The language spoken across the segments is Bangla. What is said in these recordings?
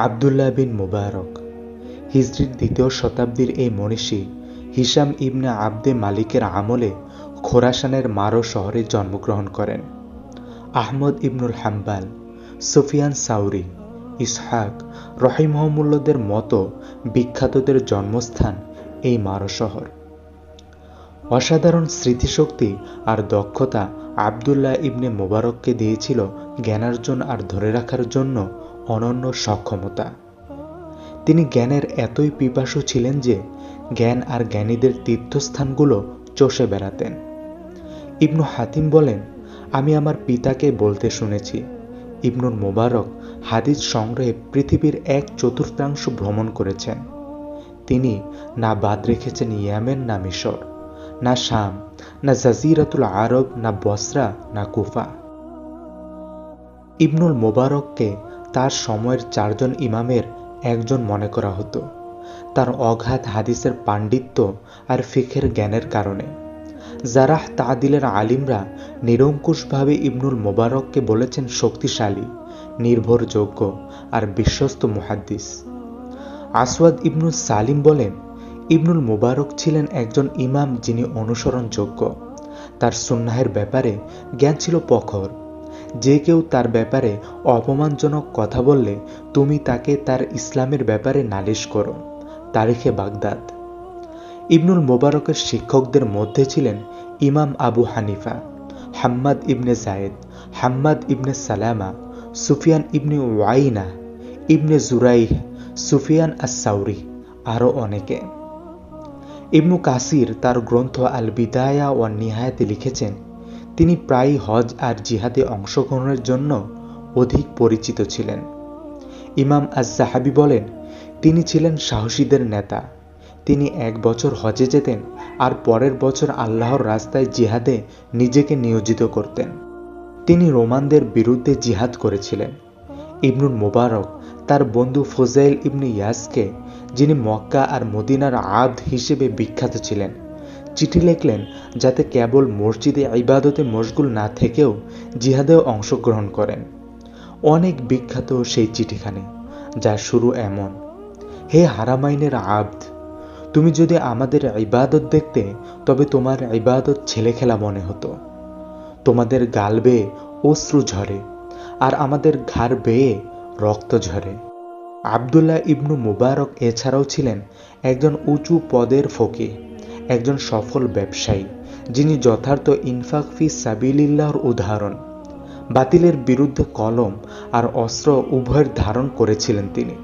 আবদুল্লাহ বিন মুবারক হিজরির ২য় শতাব্দীর এই মনীষী হিশাম ইবনে আবদে মালিকের আমলে খোরাসানের মারো শহরে জন্মগ্রহণ করেন। আহমদ ইবনুল হাম্বাল, সুফিয়ান সাউরি, ইসহাক রহিমহমুল্লাদের মতো বিখ্যাতদের জন্মস্থান এই মারো শহর। অসাধারণ স্মৃতিশক্তি আর দক্ষতা আবদুল্লাহ ইবনে মুবারককে দিয়েছিল জ্ঞানার্জন আর ধরে রাখার জন্য অনন্য সক্ষমতা। তিনি জ্ঞানের এতই পিপাসু ছিলেন যে জ্ঞান আর জ্ঞানীদের তীর্থস্থানগুলো চষে বেড়াতেন। ইবনু হাতিম বলেন, আমি আমার পিতাকে বলতে শুনেছি, ইবনুল মুবারক হাদিস সংগ্রহে পৃথিবীর 1/4 ভ্রমণ করেছেন। তিনি না বাদ রেখেছেন ইয়েমেন না মিশর, না শাম, না জাজিরাতুল আরব, না বসরা, না কুফা। ইবনুল মুবারককে তার সময়ের 4 জন ইমামের একজন মনে করা হতো, তার অগাধ হাদিসের পাণ্ডিত্য আর ফিকহের জ্ঞানের কারণে। জারাহ তাদিলের আলিমরা নিরঙ্কুশভাবে ইবনুল মুবারককে বলেছেন শক্তিশালী, নির্ভরযোগ্য আর বিশ্বস্ত মুহাদ্দিস। আসওয়াদ ইবনু সালিম বলেন, ইবনুল মুবারক ছিলেন একজন ইমাম যিনি অনুসরণযোগ্য। তার সুন্নাহের ব্যাপারে জ্ঞান ছিল প্রখর। যে কেউ তার ব্যাপারে অপমানজনক কথা বললে তুমি তাকে তার ইসলামের ব্যাপারে নালিশ করো। তারিখে বাগদাদ। ইবনুল মুবারকের শিক্ষকদের মধ্যে ছিলেন ইমাম আবু হানিফা, হাম্মাদ ইবনে জায়েদ, হাম্মাদ ইবনে সালামা, সুফিয়ান ইবনে ওয়াইনা, ইবনে জুরাইহ, সুফিয়ান আস-সাউরি, আরও অনেকে। ইবনু কাসির তার গ্রন্থ আল বিদায়া ওয়ান নিহায়াতে লিখেছেন, তিনি প্রায়ই হজ আর জিহাদে অংশগ্রহণের জন্য অধিক পরিচিত ছিলেন। ইমাম আজ-জাহাবি বলেন, তিনি ছিলেন সাহসীদের নেতা। তিনি 1 বছর হজে যেতেন আর পরের বছর আল্লাহর রাস্তায় জিহাদে নিজেকে নিয়োজিত করতেন। তিনি রোমানদের বিরুদ্ধে জিহাদ করেছিলেন। ইবনুল মুবারক তার বন্ধু ফুজাইল ইবনে ইয়াসকে, যিনি মক্কা আর মদিনার আবদ হিসেবে বিখ্যাত ছিলেন, চিঠি লিখলেন যাতে কেবল মসজিদে ইবাদতে মশগুল না থেকেও জিহাদেও অংশগ্রহণ করেন। অনেক বিখ্যাত সেই চিঠিখানি, যার শুরু এমন: হে হারামাইনের আবদ, তুমি যদি আমাদের ইবাদত দেখতে তবে তোমার ইবাদত ছেলেখেলা মনে হতো। তোমাদের গাল বেয়ে অশ্রু ঝরে আর আমাদের ঘাড় বেয়ে রক্ত ঝরে। আবদুল্লাহ ইবনু মুবারক এছাড়াও ছিলেন একজন উঁচু পদের ফকিহ, একজন সফল ব্যবসায়ী, যিনি যথার্থ ইনফাক ফি সাবিলিল্লাহর উদাহরণ। বাতিলের বিরুদ্ধে কলম আর অস্ত্র উভয়ের ধারণ করেছিলেন তিনি।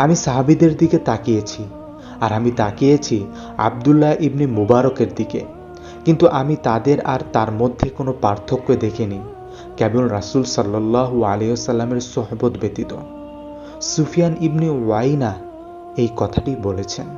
আমি সাহাবীদের দিকে তাকিয়েছি, আর আমি তাকিয়েছি আবদুল্লাহ ইবনে মুবারকের দিকে, কিন্তু আমি তাদের আর তার মধ্যে কোনো পার্থক্য দেখিনি, কেবল রাসূল সাল্লাল্লাহু আলাইহি ওয়াসাল্লামের সোহবত ব্যতীত। সুফিয়ান ইবনে ওয়াইনা এই কথাটি বলেছেন।